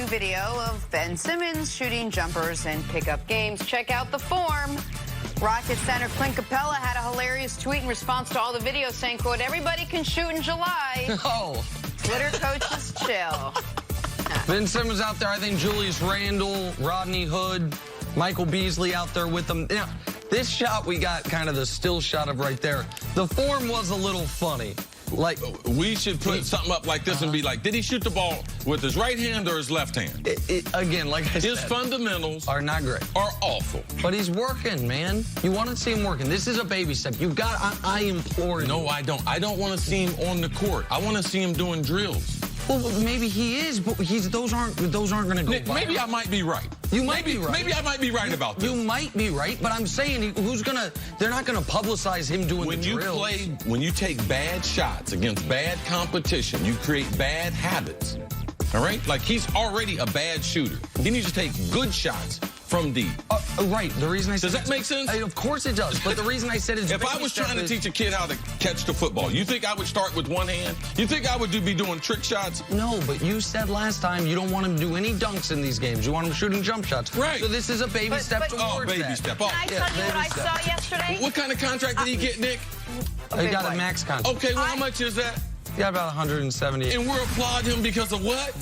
video of Ben Simmons shooting jumpers in pickup games. Check out the form. Rockets center Clint Capella had a hilarious tweet in response to all the videos saying, quote, "Everybody can shoot in July." Oh. Twitter coaches chill. Ben Simmons out there. I think Julius Randle, Rodney Hood, Michael Beasley out there with them. Now, this shot we got kind of the still shot of right there. The form was a little funny. Like, we should put something up like this and be like, did he shoot the ball with his right hand or his left hand? Again, like I said, his fundamentals are not great. Are awful. But he's working, man. You want to see him working. This is a baby step. You got, I implore you. No, I don't. I don't want to see him on the court. I want to see him doing drills. Well, maybe he is, but those aren't going to go viral. Maybe I might be right. You might be right. Maybe I might be right about this. You might be right, but I'm saying they're not going to publicize him doing the drills. When you take bad shots against bad competition, you create bad habits. All right? Like, he's already a bad shooter. He needs to take good shots from deep. Right. The reason I said... Does that make sense? Of course it does. But the reason I said is... If I was trying to teach a kid how to catch the football, you think I would start with one hand? You think I would be doing trick shots? No, but you said last time you don't want him to do any dunks in these games. You want him shooting jump shots. Right. So this is a baby step towards baby step. Oh. Can I tell you what I saw yesterday? What kind of contract did he get, Nick? He got a max contract. Okay, well, how much is that? Yeah, about 170. And we're applauding him because of what?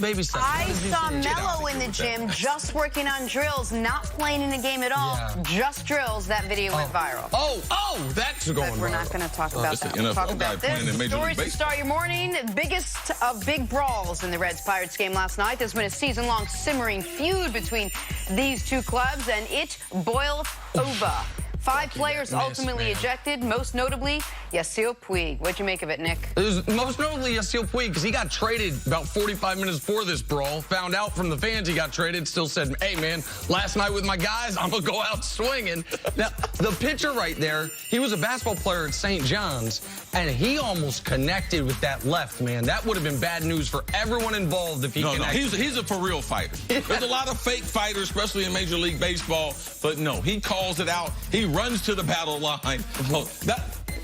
Baby steps. I saw Melo in the gym just working on drills, not playing in the game at all, just drills. That video went viral. Oh, that's going But we're viral. not going to talk about that. We'll talk about this. Stories to Baseball. start your morning. Biggest of big brawls in the Reds-Pirates game last night. There's been a season-long simmering feud between these two clubs, and it boiled over. 5 players ultimately ejected, most notably Yasiel Puig. What'd you make of it, Nick? It was most notably Yasiel Puig, because he got traded about 45 minutes before this brawl. Found out from the fans he got traded, still said, hey, man, last night with my guys, I'm going to go out swinging. Now, the pitcher right there, he was a basketball player at St. John's, and he almost connected with that left, man. That would have been bad news for everyone involved if he connected. No, he's a for-real fighter. There's a lot of fake fighters, especially in Major League Baseball, but no, he calls it out. He runs to the battle line.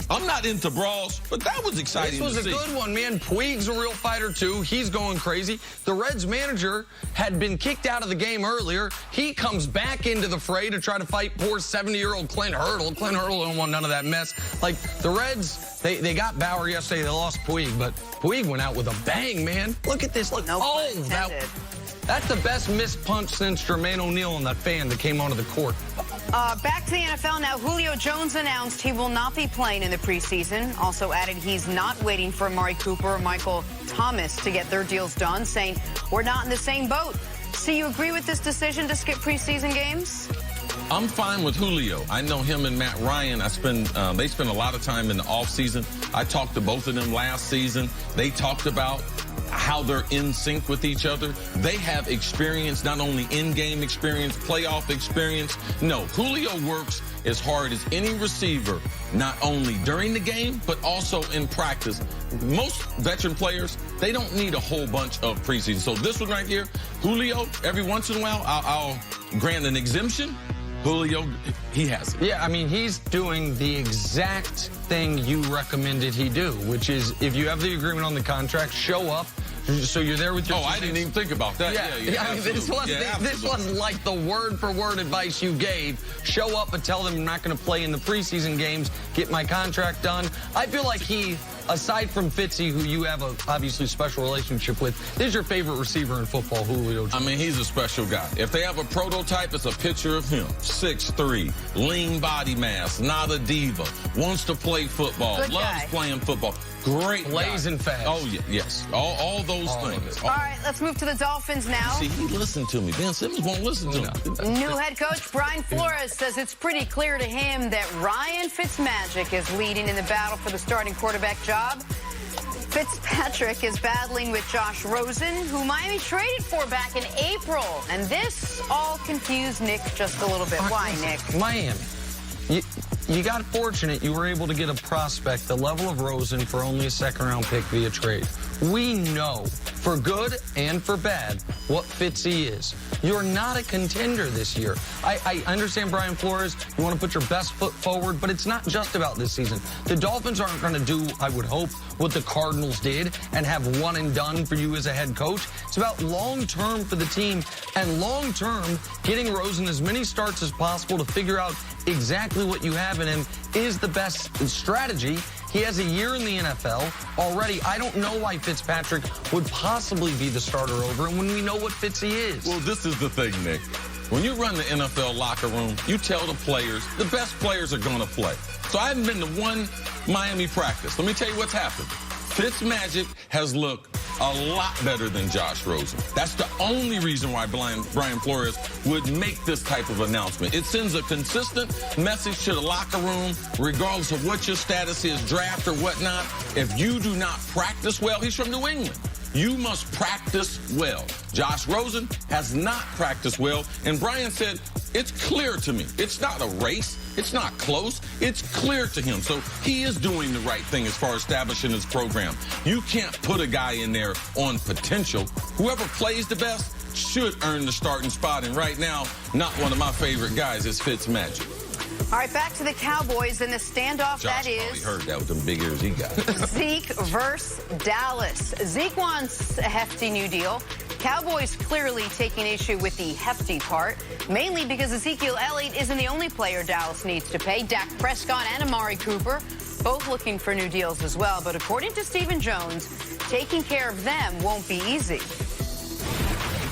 I'm not into brawls, but that was exciting to see. This was a good one, man. Puig's a real fighter, too. He's going crazy. The Reds manager had been kicked out of the game earlier. He comes back into the fray to try to fight poor 70-year-old Clint Hurdle. Clint Hurdle don't want none of that mess. Like, the Reds, they got Bauer yesterday. They lost Puig, but Puig went out with a bang, man. Look at this. Look. That's the best missed punch since Jermaine O'Neal and that fan that came onto the court. Back to the NFL now. Julio Jones announced he will not be playing in the preseason. Also added he's not waiting for Amari Cooper or Michael Thomas to get their deals done, saying we're not in the same boat. So you agree with this decision to skip preseason games? I'm fine with Julio. I know him and Matt Ryan. They spend a lot of time in the offseason. I talked to both of them last season. They talked about how they're in sync with each other. They have experience, not only in-game experience, playoff experience. No, Julio works as hard as any receiver, not only during the game, but also in practice. Most veteran players, they don't need a whole bunch of preseason. So this one right here, Julio, every once in a while, I'll grant an exemption. Julio, he has it. Yeah, I mean, he's doing the exact thing you recommended he do, which is if you have the agreement on the contract, show up. So you're there with your I didn't even think about that. Yeah, I mean, this was like the word-for-word advice you gave. Show up and tell them I'm not going to play in the preseason games, get my contract done. I feel like he, aside from Fitzy, who you have a obviously special relationship with, is your favorite receiver in football, Julio Jones. I mean, he's a special guy. If they have a prototype, it's a picture of him. 6'3", lean body mass, not a diva, wants to play football, loves playing football. Great blazing fast. Oh, yeah, yes. All those things. All right, let's move to the Dolphins now. See, he listened to me. Ben Simmons won't listen to him. New head coach Brian Flores says it's pretty clear to him that Ryan Fitzmagic is leading in the battle for the starting quarterback job. Fitzpatrick is battling with Josh Rosen, who Miami traded for back in April. And this all confused Nick just a little bit. Why, Nick? Miami. You got fortunate you were able to get a prospect the level of Rosen for only a second-round pick via trade. We know, for good and for bad, what Fitzy is. You're not a contender this year. I understand, Brian Flores, you want to put your best foot forward, but it's not just about this season. The Dolphins aren't going to do, I would hope, what the Cardinals did and have one and done for you as a head coach. It's about long-term for the team and long-term getting Rosen as many starts as possible to figure out exactly what you have in him is the best strategy. He has a year in the NFL already. I don't know why Fitzpatrick would possibly be the starter over him when we know what Fitzy is. Well, this is the thing, Nick. When you run the NFL locker room, you tell the players, the best players are going to play. So I haven't been to one Miami practice. Let me tell you what's happened. Fitzmagic has looked a lot better than Josh Rosen. That's the only reason why Brian Flores would make this type of announcement. It sends a consistent message to the locker room, regardless of what your status is, draft or whatnot. If you do not practice well, he's from New England. You must practice well. Josh Rosen has not practiced well, and Brian said, it's clear to me. It's not a race. It's not close. It's clear to him. So he is doing the right thing as far as establishing his program. You can't put a guy in there on potential. Whoever plays the best should earn the starting spot, and right now, not one of my favorite guys is Fitzmagic. All right, back to the Cowboys and the standoff Josh that is. probably heard that with them big ears he got. Zeke versus Dallas. Zeke wants a hefty new deal. Cowboys clearly taking issue with the hefty part, mainly because Ezekiel Elliott isn't the only player Dallas needs to pay. Dak Prescott and Amari Cooper both looking for new deals as well. But according to Stephen Jones, taking care of them won't be easy.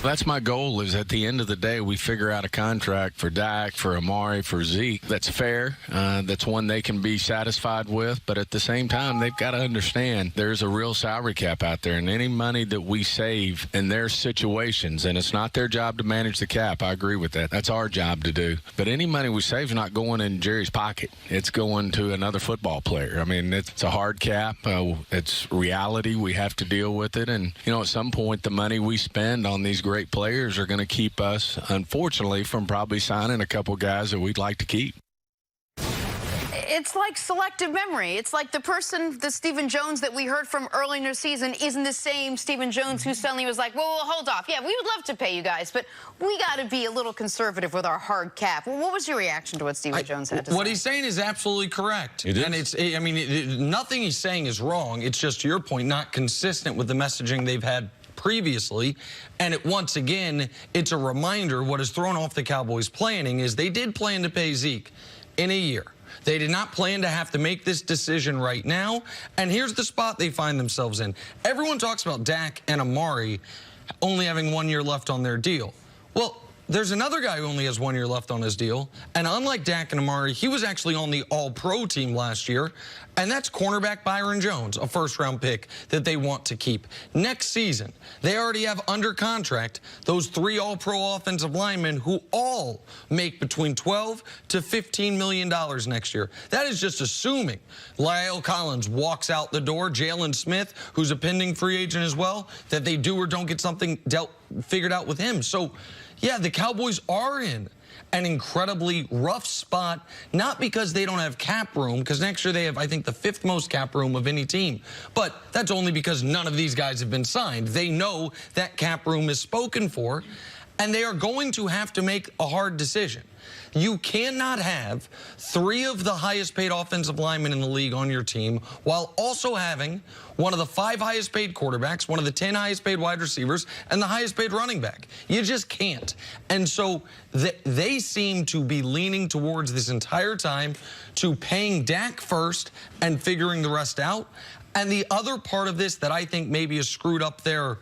That's my goal, is at the end of the day, we figure out a contract for Dak, for Amari, for Zeke that's fair, that's one they can be satisfied with. But at the same time, they've got to understand there's a real salary cap out there, and any money that we save in their situations, and it's not their job to manage the cap. I agree with that. That's our job to do. But any money we save is not going in Jerry's pocket. It's going to another football player. I mean, it's a hard cap. It's reality. We have to deal with it. And, you know, at some point, the money we spend on these great players are going to keep us, unfortunately, from probably signing a couple guys that we'd like to keep. It's like selective memory. It's like the Stephen Jones that we heard from early in the season isn't the same Stephen Jones who suddenly was like, well, hold off. Yeah, we would love to pay you guys, but we got to be a little conservative with our hard cap. Well, what was your reaction to what Stephen Jones had to say? What he's saying is absolutely correct. It is. And I mean, nothing he's saying is wrong. It's just, to your point, not consistent with the messaging they've had previously. And once again, it's a reminder what has thrown off the Cowboys' planning is they did plan to pay Zeke in a year. They did not plan to have to make this decision right now. And here's the spot they find themselves in. Everyone talks about Dak and Amari only having 1 year left on their deal. Well, there's another guy who only has 1 year left on his deal. And unlike Dak and Amari, he was actually on the All-Pro team last year. And that's cornerback Byron Jones, a first-round pick that they want to keep. Next season, they already have under contract those 3 All-Pro offensive linemen who all make between $12 to $15 million next year. That is just assuming La'el Collins walks out the door, Jalen Smith, who's a pending free agent as well, that they do or don't get something figured out with him. So, yeah, the Cowboys are in an incredibly rough spot, not because they don't have cap room, because next year they have, I think, the 5th most cap room of any team. But that's only because none of these guys have been signed. They know that cap room is spoken for, and they are going to have to make a hard decision. You cannot have 3 of the highest paid offensive linemen in the league on your team while also having one of the 5 highest paid quarterbacks, one of the 10 highest paid wide receivers, and the highest paid running back. You just can't. And so they seem to be leaning towards this entire time to paying Dak first and figuring the rest out. And the other part of this that I think maybe has screwed up their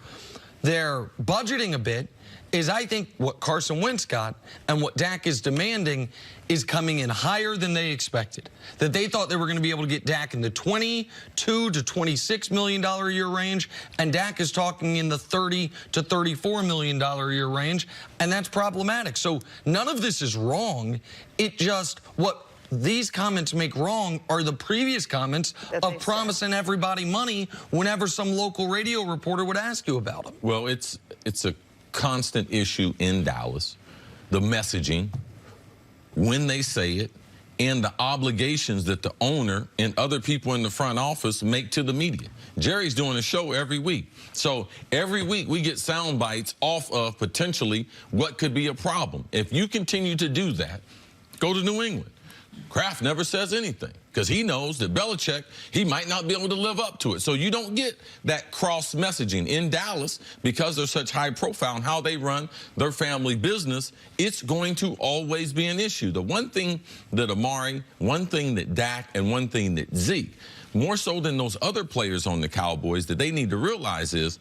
budgeting a bit is I think what Carson Wentz got and what Dak is demanding is coming in higher than they expected. That they thought they were going to be able to get Dak in the $22 to $26 million a year range, and Dak is talking in the $30 to $34 million a year range, and that's problematic. So none of this is wrong. It just, what these comments make wrong are the previous comments of promising everybody money whenever some local radio reporter would ask you about them. Well, it's a constant issue in Dallas, the messaging, when they say it, and the obligations that the owner and other people in the front office make to the media. Jerry's doing a show every week. So every week we get sound bites off of potentially what could be a problem. If you continue to do that, go to New England. Kraft never says anything because he knows that Belichick, he might not be able to live up to it. So you don't get that cross messaging. In Dallas, because they're such high profile and how they run their family business, it's going to always be an issue. The one thing that Amari, one thing that Dak, and one thing that Zeke, more so than those other players on the Cowboys, that they need to realize is,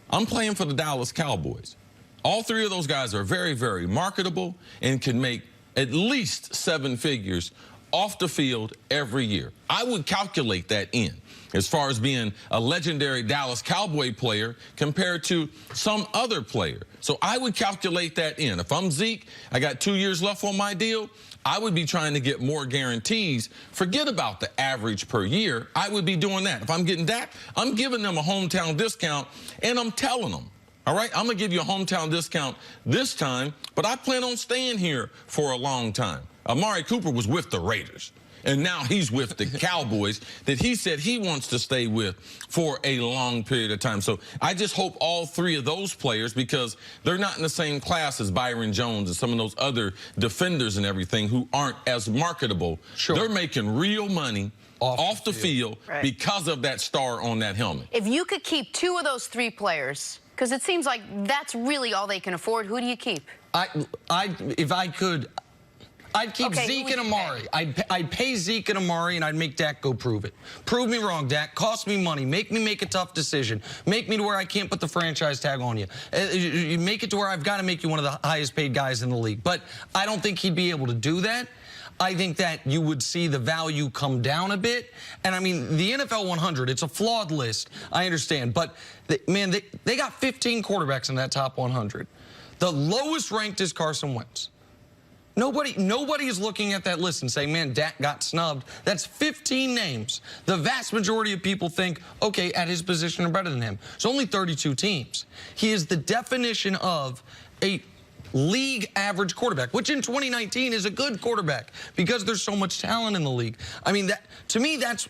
I'm playing for the Dallas Cowboys. All three of those guys are very, very marketable and can make at least 7 figures off the field every year. I would calculate that in as far as being a legendary Dallas Cowboy player compared to some other player. So I would calculate that in. If I'm Zeke, I got 2 years left on my deal, I would be trying to get more guarantees. Forget about the average per year. I would be doing that. If I'm getting Dak, I'm giving them a hometown discount, and I'm telling them, all right, I'm going to give you a hometown discount this time, but I plan on staying here for a long time. Amari Cooper was with the Raiders, and now he's with the Cowboys that he said he wants to stay with for a long period of time. So I just hope all three of those players, because they're not in the same class as Byron Jones and some of those other defenders and everything who aren't as marketable. Sure. They're making real money off the field right, because of that star on that helmet. If you could keep 2 of those 3 players, because it seems like that's really all they can afford, who do you keep? If I could, I'd keep Okay, Zeke and Amari. I'd pay Zeke and Amari, and I'd make Dak go prove it. Prove me wrong, Dak. Cost me money. Make me make a tough decision. Make me to where I can't put the franchise tag on you. You make it to where I've got to make you one of the highest paid guys in the league. But I don't think he'd be able to do that. I think that you would see the value come down a bit. And, I mean, the NFL 100, it's a flawed list. I understand. But, man, they got 15 quarterbacks in that top 100. The lowest ranked is Carson Wentz. Nobody is looking at that list and saying, man, Dak got snubbed. That's 15 names. The vast majority of people think, okay, at his position are better than him. It's only 32 teams. He is the definition of a league average quarterback, which in 2019 is a good quarterback because there's so much talent in the league. I mean, to me, that's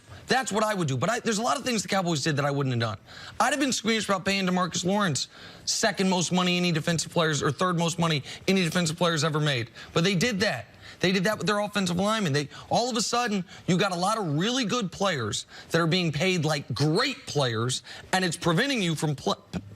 what I would do. But there's a lot of things the Cowboys did that I wouldn't have done. I'd have been squeamish about paying DeMarcus Lawrence second most money any defensive players or third most money any defensive players ever made. But they did that. They did that with their offensive linemen. All of a sudden, you got a lot of really good players that are being paid like great players, and it's preventing you from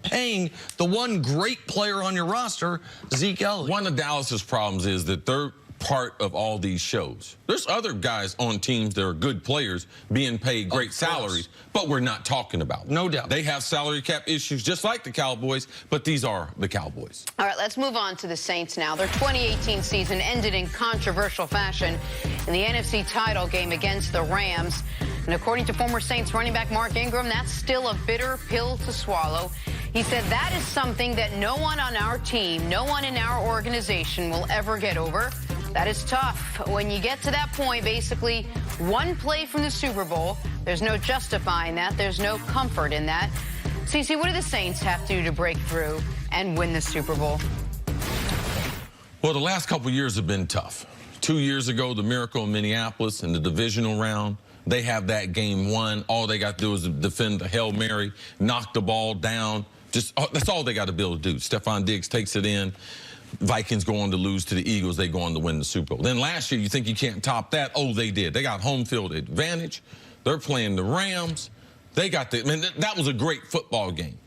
paying the one great player on your roster, Zeke Elliott. One of Dallas's problems is that they're part of all these shows. There's other guys on teams that are good players being paid great salaries, but we're not talking about them. No doubt. They have salary cap issues just like the Cowboys, but these are the Cowboys. All right, let's move on to the Saints now. Their 2018 season ended in controversial fashion in the NFC title game against the Rams. And according to former Saints running back Mark Ingram, that's still a bitter pill to swallow. He said that is something that no one on our team, no one in our organization will ever get over. That is tough. When you get to that point, basically one play from the Super Bowl, there's no justifying that. There's no comfort in that. CeCe, what do the Saints have to do to break through and win the Super Bowl? Well, the last couple of years have been tough. 2 years ago, the miracle in Minneapolis in the divisional round. They have that game won. All they got to do is defend the Hail Mary, knock the ball down. That's all they got to be able to do. Stephon Diggs takes it in. Vikings go on to lose to the Eagles. They go on to win the Super Bowl. Then last year, you think you can't top that? Oh, they did. They got home field advantage. They're playing the Rams. That was a great football game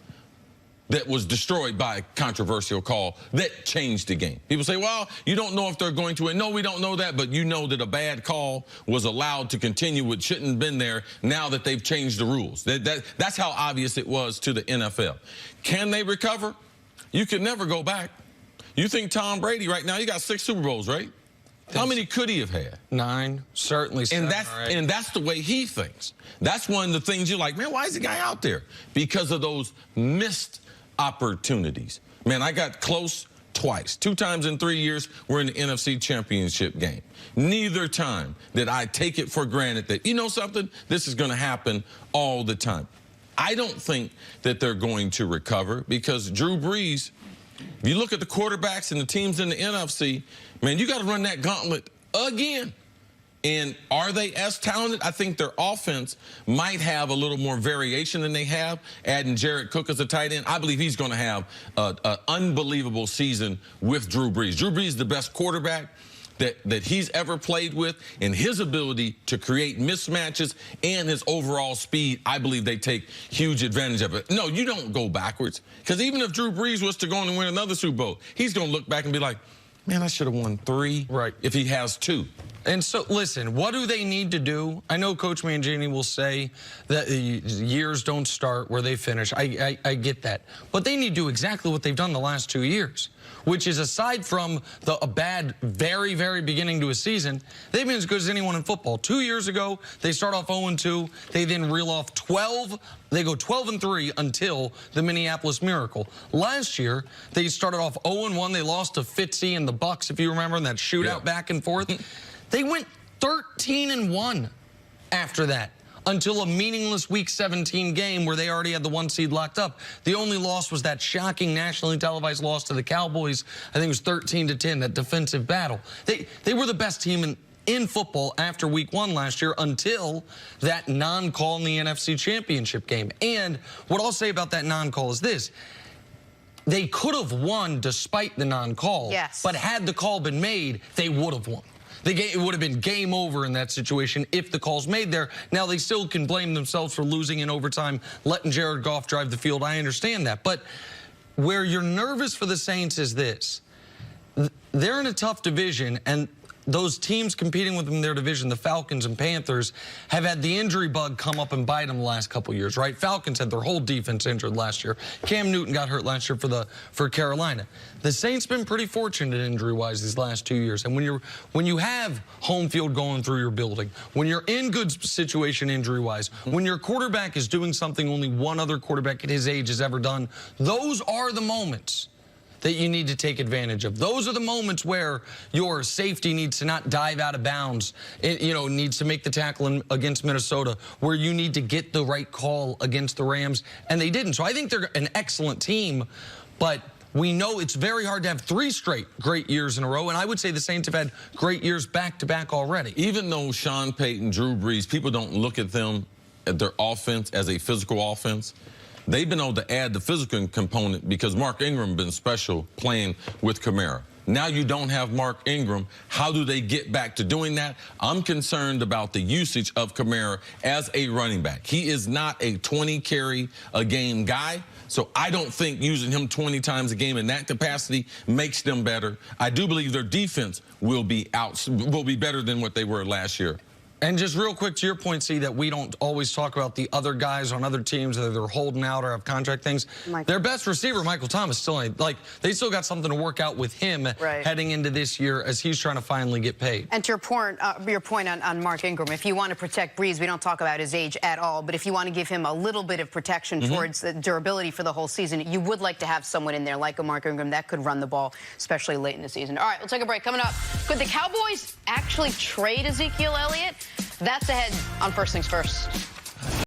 that was destroyed by a controversial call that changed the game. People say, well, you don't know if they're going to win. No, we don't know that, but you know that a bad call was allowed to continue what shouldn't have been there now that they've changed the rules. That's how obvious it was to the NFL. Can they recover? You can never go back. You think Tom Brady right now, he got 6 Super Bowls, right? How many could he have had? 9, certainly 7. And that's the way he thinks. That's one of the things you're like, man, why is the guy out there? Because of those missed opportunities. Man, I got close twice. 2 times in 3 years, we're in the NFC Championship game. Neither time did I take it for granted that, you know something, this is going to happen all the time. I don't think that they're going to recover because Drew Brees, if you look at the quarterbacks and the teams in the NFC, man, you got to run that gauntlet again. And are they as talented? I think their offense might have a little more variation than they have. Adding Jared Cook as a tight end, I believe he's going to have an unbelievable season with Drew Brees. Drew Brees is the best quarterback that he's ever played with, and his ability to create mismatches and his overall speed, I believe they take huge advantage of it. No, you don't go backwards, because even if Drew Brees was to go on and win another Super Bowl, he's going to look back and be like, man, I should have won 3 if he has 2. And so, listen, what do they need to do? I know Coach Mangini will say that years don't start where they finish. I get that. But they need to do exactly what they've done the last 2 years, which is, aside from a bad, very, very beginning to a season, they've been as good as anyone in football. 2 years ago, they start off 0-2. They then reel off 12. They go 12-3 until the Minneapolis Miracle. Last year, they started off 0-1. They lost to Fitzy and the Bucks, if you remember, in that shootout back and forth. They went 13-1 after that, until a meaningless Week 17 game where they already had the 1 seed locked up. The only loss was that shocking nationally televised loss to the Cowboys. I think it was 13-10, that defensive battle. They were the best team in football after Week 1 last year, until that non-call in the NFC Championship game. And what I'll say about that non-call is this. They could have won despite the non-call, but had the call been made, they would have won. It would have been game over in that situation if the call's made there. Now, they still can blame themselves for losing in overtime, letting Jared Goff drive the field. I understand that. But where you're nervous for the Saints is this. They're in a tough division, and those teams competing with them in their division, the Falcons and Panthers, have had the injury bug come up and bite them the last couple of years, right? Falcons had their whole defense injured last year. Cam Newton got hurt last year for Carolina. The Saints been pretty fortunate injury-wise these last 2 years. And when you have home field going through your building, when you're in good situation injury-wise, when your quarterback is doing something only one other quarterback at his age has ever done, those are the moments that you need to take advantage of. Those are the moments where your safety needs to not dive out of bounds, needs to make the tackle against Minnesota, where you need to get the right call against the Rams, and they didn't. So I think they're an excellent team, but we know it's very hard to have 3 straight great years in a row, and I would say the Saints have had great years back-to-back already. Even though Sean Payton, Drew Brees, people don't look at them, at their offense, as a physical offense, they've been able to add the physical component because Mark Ingram been special playing with Kamara. Now you don't have Mark Ingram. How do they get back to doing that? I'm concerned about the usage of Kamara as a running back. He is not a 20-carry-a-game guy, so I don't think using him 20 times a game in that capacity makes them better. I do believe their defense will be better than what they were last year. And just real quick to your point, see, that we don't always talk about the other guys on other teams that they're holding out or have contract things. Their best receiver, Michael Thomas, still ain't, they still got something to work out with him heading into this year as he's trying to finally get paid. And to your point on Mark Ingram, if you want to protect Brees, we don't talk about his age at all, but if you want to give him a little bit of protection towards the durability for the whole season, you would like to have someone in there like a Mark Ingram that could run the ball, especially late in the season. All right, we'll take a break. Coming up, could the Cowboys actually trade Ezekiel Elliott? That's ahead on First Things First.